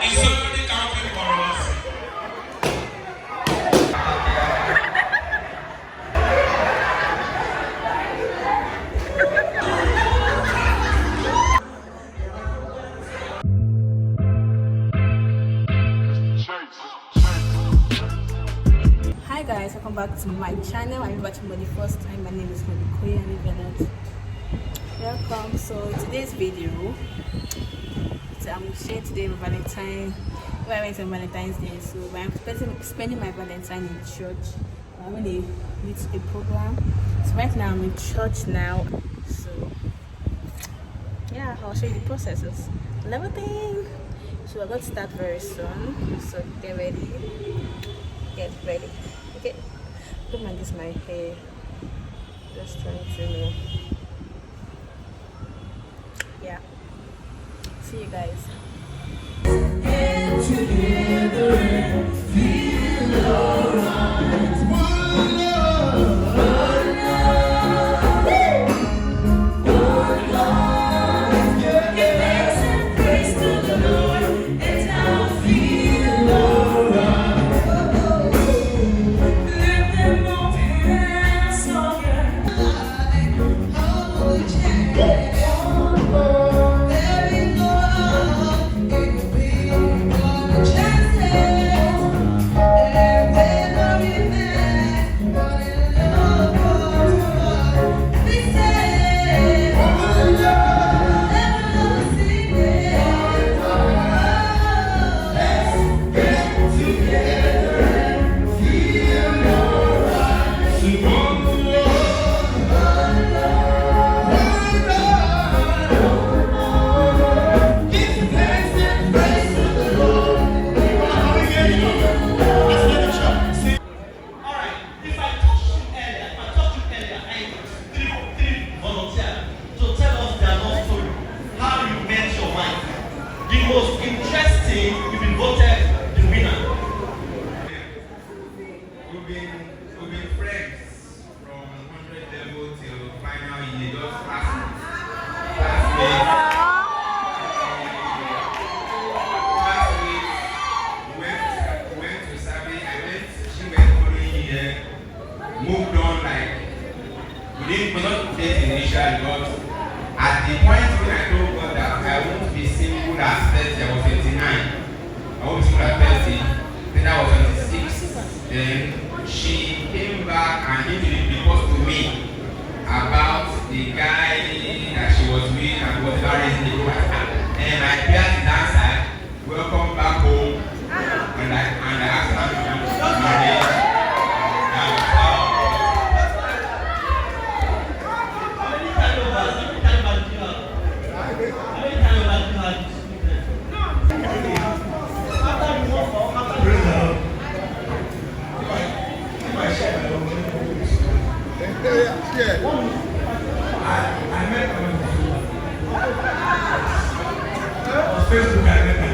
It's already counting for us. Hi guys, welcome back to my channel. I'm watching for the first time. My name is Mobykuye and if you're not, welcome. So today's video, I'm sharing today with Valentine. Where I went on Valentine's Day, so I'm spending my Valentine in church. I'm going to meet a program. So right now I'm in church now. So yeah, I'll show you the processes and everything. So we're going to start very soon. So get ready. Get ready. Okay. Don't mind this my hair. Just trying to know. Yeah. See you guys. Together and feel alright. One love, one love, one love. Give thanks and praise to the Lord, and I'll feel alright. Let them all pass over. Oh, yeah. Most interesting, you've been voted the winner. We've been friends from 100 level till final year, just last week. We went to Sabi. She went following year, moved on like we're not dating initially, but at the point when I told God that I won't be single at 30, I was 29. I won't be single at 30, then I was 26. Then she came back and introduced to me about the guy that she was with and whatever reason they go at her. And I heard the answer, welcome back home. And I asked her to marry. Facebook, I met my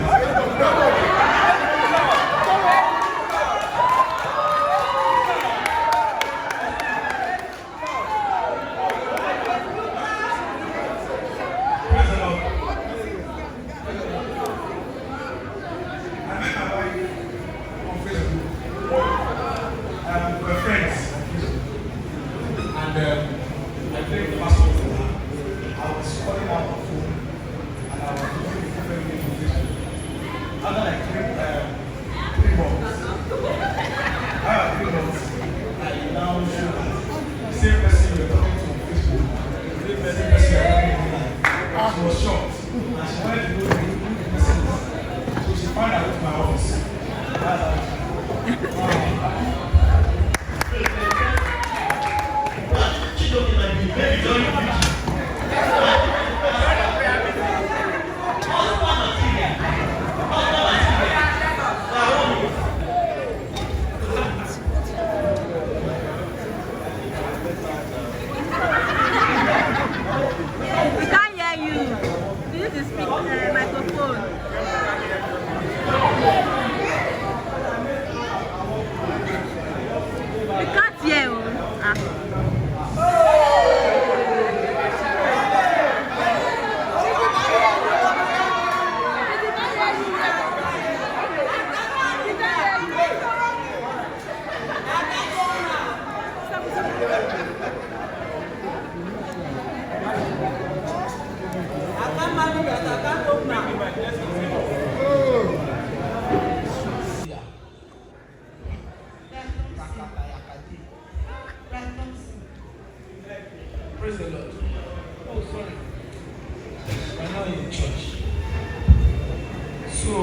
So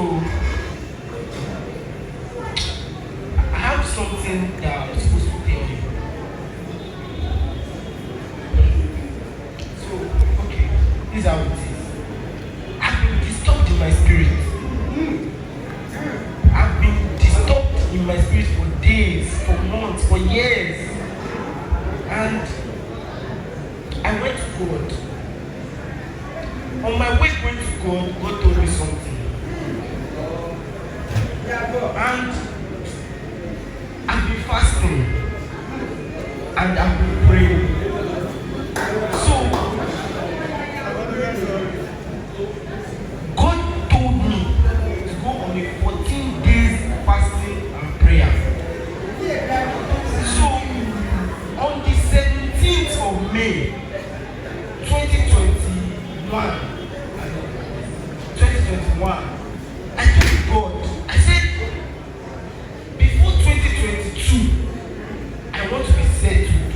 I have something that I'm supposed to tell you. So, okay, this is how it is. I've been disturbed in my spirit. I've been disturbed in my spirit for days, for months, for years. And I went to God. On my way going to God, God told me something. And I've been fasting. And I've been praying. So, God told me to go on a 14 days fasting and prayer. So, on the 17th of May, 2021, I told God, I said, before 2022, I want to be settled.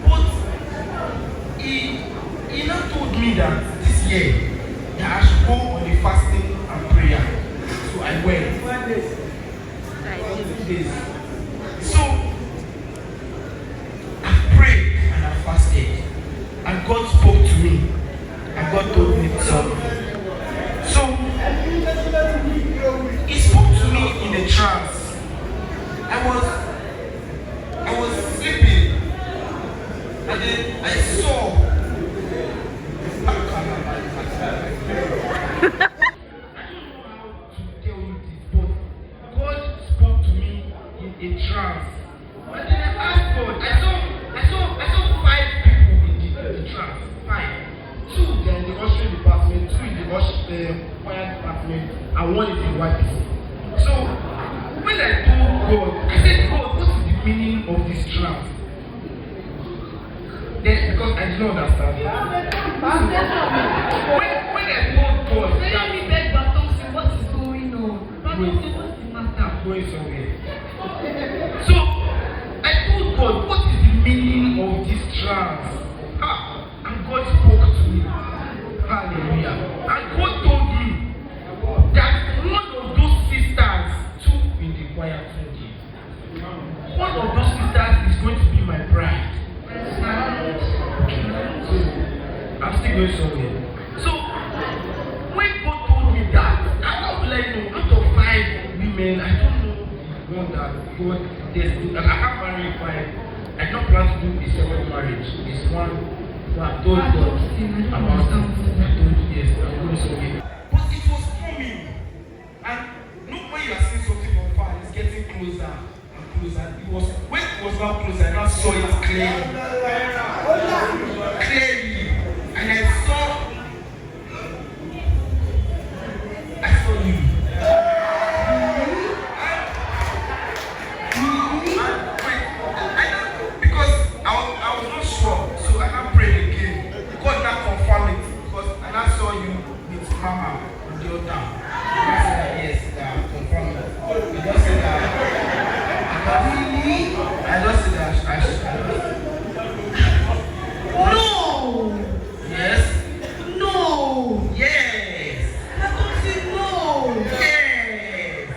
But he now told me that this year, that I should go on a fasting and prayer. So I went. 2 days. So I prayed and I fasted. And God spoke to me. And God told me something. So he spoke to me in a trance. I was sleeping. And then I saw in trance. And then I asked God, I saw 5 people in the trance. 5. 2 they're in the ushering department, 2 in the choir department, and 1 in the white people. So when I told God, I said, God, what is the meaning of this trance? Then because I did not understand. When I told God, what is going on? I'm going somewhere. So I told God, what is the meaning of this trance? And God spoke to me. Hallelujah. And God told me that one of those sisters, 2 in the choir, 20, one of those sisters is going to be my bride. So I'm still going somewhere. So when God told me that, I don't like out of 5 women, I don't know one that God and I have married 5. I don't plan to do a second marriage. It's one who I told God about it. I told yes, I'm going somewhere. But it was coming. And look, when you are seeing something from far, it's getting closer and closer. It was when it was now closer, I now saw it clearly. Clearly. And I saw you. I was not sure, so I now prayed again. God now confirmed it because I now saw you with Mama on the altar. I said that yes, that confirmed it. He just said that I just said that I should. No! Yes? No! Yes! I don't say no! Yes!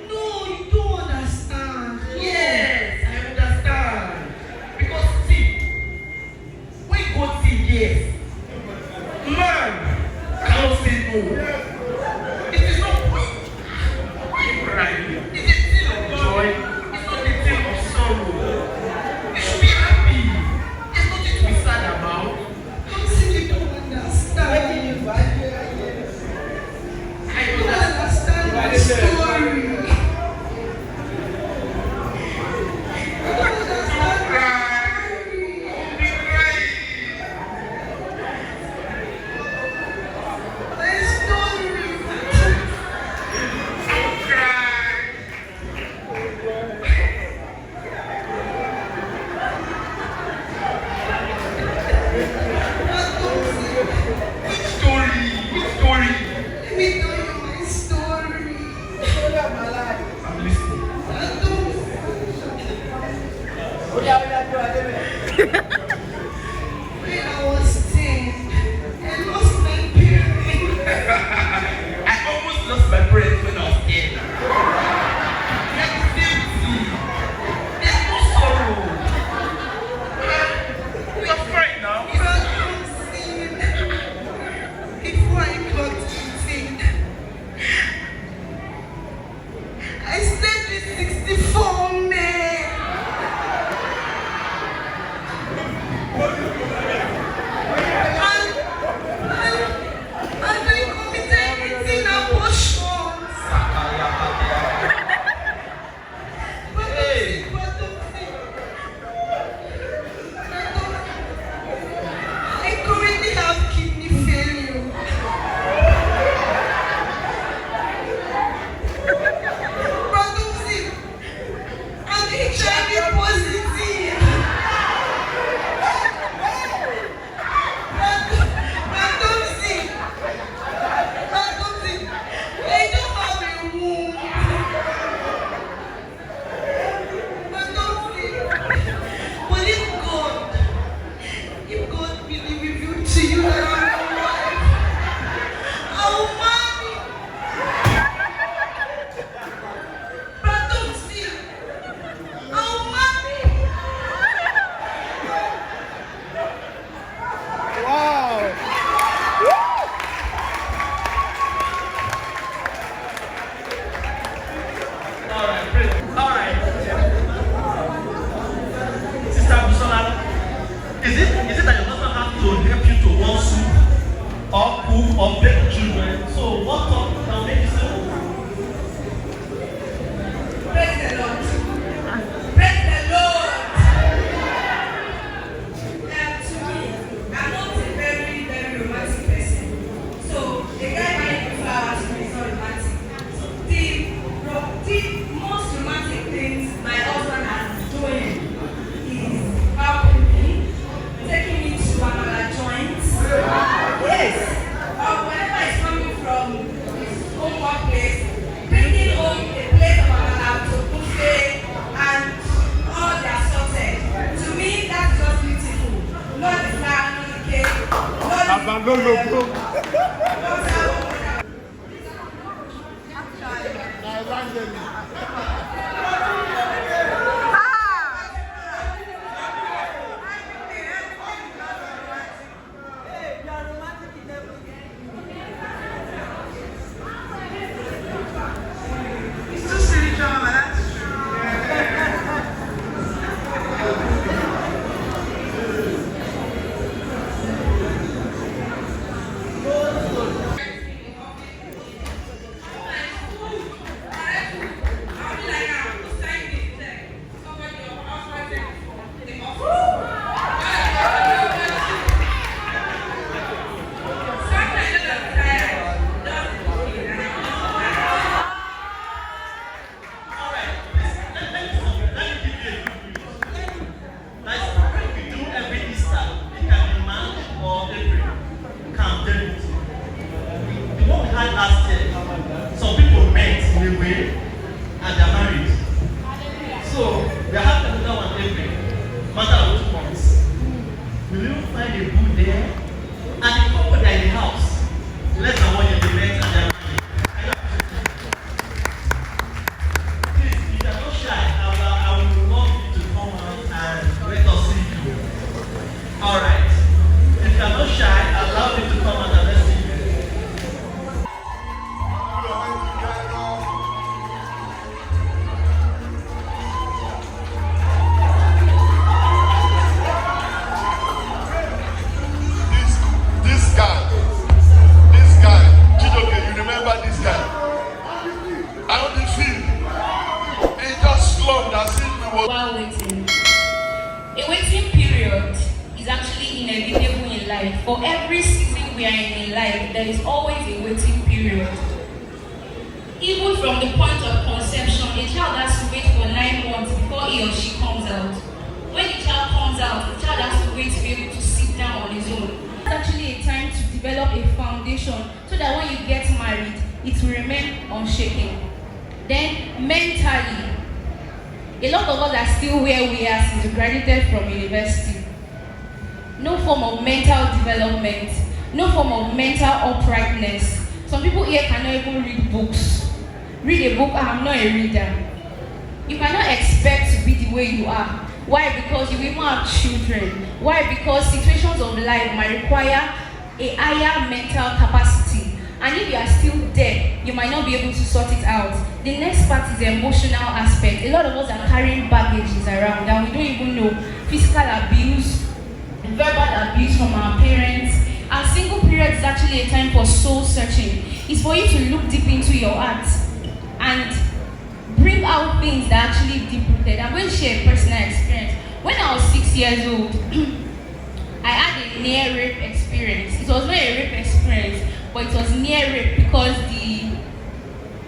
No, you don't understand. Yes, I understand. Because see, when God says yes, man cannot say no. It is not why you crying. It's a thing of joy. It's not a thing of sorrow. You should be happy. There's nothing to be sad about. How say you don't understand? I don't understand my story. Story. had last year, some people met in a way and they're married. So we are having another one every matter of 2 months. Will you find a boo there? And the couple that are in the house, less than 1 year, they met and they're married. Please, if you're not shy, I would love you to come out and let us see you. Alright. If you're not shy, allow me to come out and let's see you. This guy, Chidoke, you remember this guy? How did he feel? He just slumped as if he was. While waiting, a waiting period is actually inevitable in life. For every season we are in life, there is always a waiting period. Even from the point of conception, a child has to wait for 9 months before he or she comes out. When the child comes out, the child has to wait to be able to sit down on his own. It's actually a time to develop a foundation so that when you get married, it will remain unshaken. Then mentally, a lot of us are still where we are since we graduated from university. No form of mental development, no form of mental uprightness. Some people here cannot even read books. Read a book, I'm not a reader. You cannot expect to be the way you are. Why? Because you will not have children. Why? Because situations of life might require a higher mental capacity. And if you are still there, you might not be able to sort it out. The next part is the emotional aspect. A lot of us are carrying baggages around that we don't even know. Physical abuse, verbal abuse from our parents. Our single period is actually a time for soul searching. It's for you to look deep into your heart and bring out things that actually deep-rooted. I'm going to share a personal experience. When I was 6 years old, I had a near rape experience. It was not a rape experience, but it was near rape because the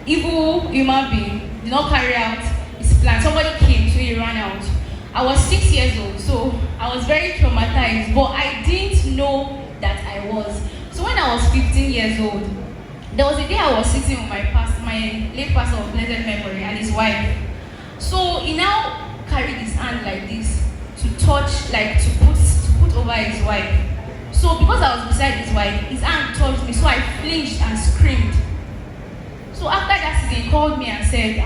evil human being did not carry out his plan. Somebody came, so he ran out. I was 6 years old, so I was very traumatized, but I didn't know that I was. So when I was 15 years old, there was a day I was sitting with my late pastor of blessed memory and his wife. So he now carried his hand like this to touch, like to put over his wife. So because I was beside his wife, his hand touched me, so I flinched and screamed. So after that, he called me and said,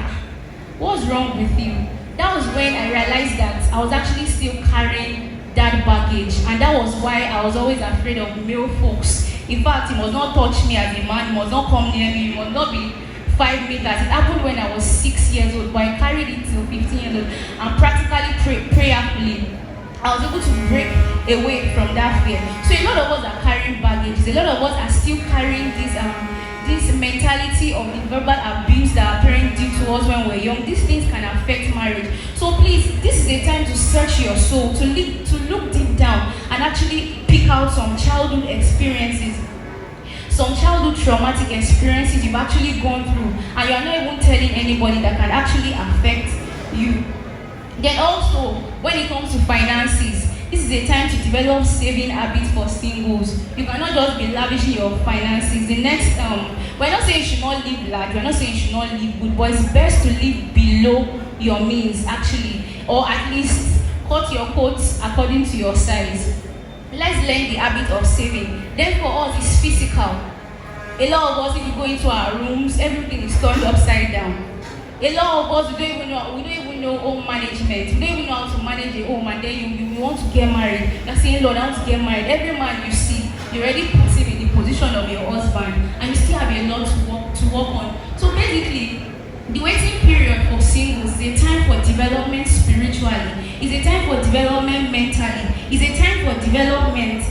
what's wrong with you? That was when I realized that I was actually still carrying that baggage, and that was why I was always afraid of male folks. In fact, he must not touch me as a man, he must not come near me, he must not be 5 meters. It happened when I was 6 years old, but I carried it till 15 years old, and practically prayerfully, I was able to break away from that fear. So a lot of us are carrying baggage. A lot of us are still carrying this mentality of the verbal abuse that our parents did to us when we were young. These things can affect marriage. So please, this is the time to search your soul, to look deep down and actually pick out some childhood experiences, some childhood traumatic experiences you've actually gone through, and you are not even telling anybody that can actually affect you. Then also, when it comes to finances, this is a time to develop saving habits for singles. You cannot just be lavishing your finances. The next, we're not saying you should not live large, we're not saying you should not live good, but it's best to live below your means actually, or at least cut your coats according to your size. Let's learn the habit of saving. Then for us, it's physical. A lot of us, if you go into our rooms, everything is turned upside down. A lot of us, we don't even know home management. We don't even know how to manage a home, and then you want to get married. You're saying, Lord, I want to get married. Every man you see, you already put him in the position of your husband, and you still have a lot to work on. So basically, the waiting period for singles is a time for development spiritually, is a time for development mentally, is a time for development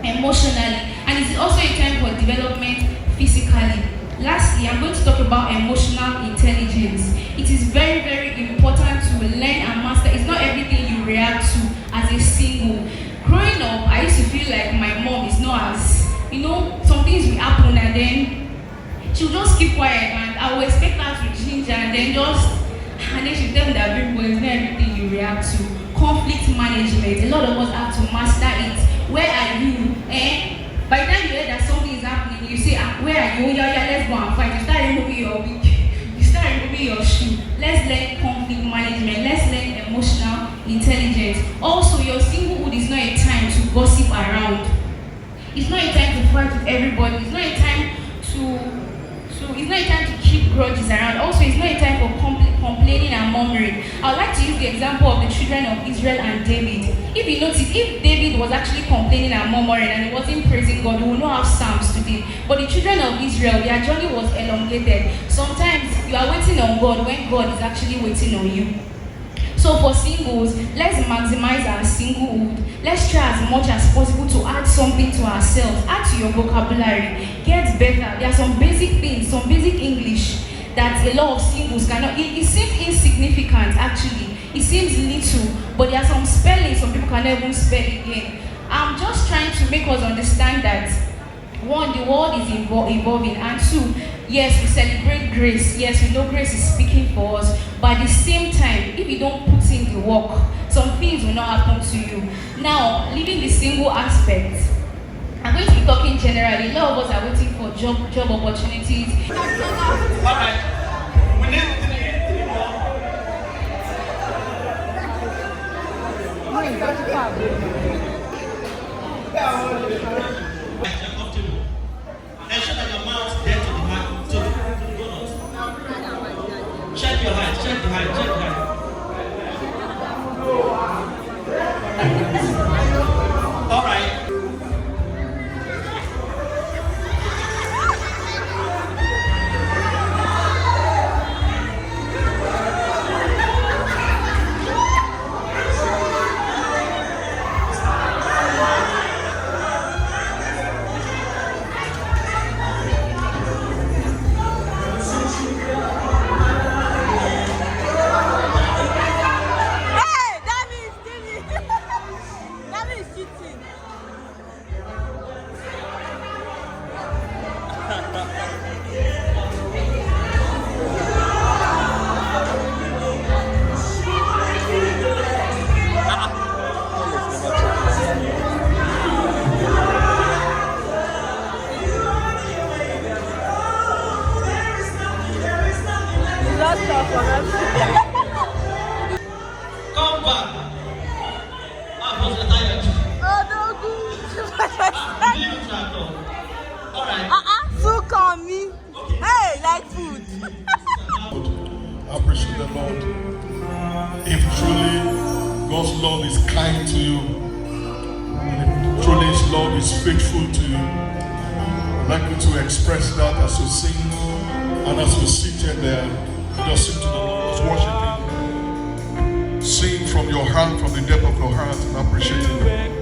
emotionally, and it's also a time for development physically. Lastly, I'm going to talk about emotional intelligence. It is very, very important to learn and master. It's not everything you react to as a single. Growing up, I used to feel like my mom is not as, some things will happen and then she'll just keep quiet, and I will expect her to ginger and then she'll tell me that it's not everything you react to. Conflict management, a lot of us have to master it. Where are you? By the time you hear that something is happening, you say, where are you? go and fight. You start removing your wig. You start removing your shoe. Let's learn conflict management. Let's learn emotional intelligence. Also, your singlehood is not a time to gossip around. It's not a time to fight with everybody. It's not a time to keep grudges around. Also, it's not a time for complaining and murmuring. I would like to use the example of the children of Israel and David. If you notice, if David was actually complaining and murmuring and he wasn't praising God, we will not have Psalms today. But the children of Israel, their journey was elongated. Sometimes you are waiting on God when God is actually waiting on you. So for singles, let's maximize our singlehood. Let's try as much as possible to add something to ourselves. Add to your vocabulary. Get better. There are some basic things, some basic English that a lot of singles cannot. It seems insignificant actually. It seems little, but there are some spellings some people cannot even spell again. I'm just trying to make us understand that one, the world is evolving, and two, yes, we celebrate grace. Yes, we know grace is speaking for us, but at the same time, if you don't put in the work, some things will not happen to you. Now, leaving the single aspect, I'm going to be talking generally. A lot of us are waiting for job opportunities. All right. We need three more. You're comfortable. Ensure that your mouth gets to the mic, to the donut. Check your height. Check the height. Check the height. All right. Come back. I was tired. Oh, no, good. All right. Look on me. Hey, like food. I appreciate the Lord. If truly God's love is kind to you, and if truly His love is faithful to you, I'd like you to express that as you sing and as you sit there. Just sing to the Lord, just worship Him. Sing from your heart, from the depth of your heart, and appreciate Him.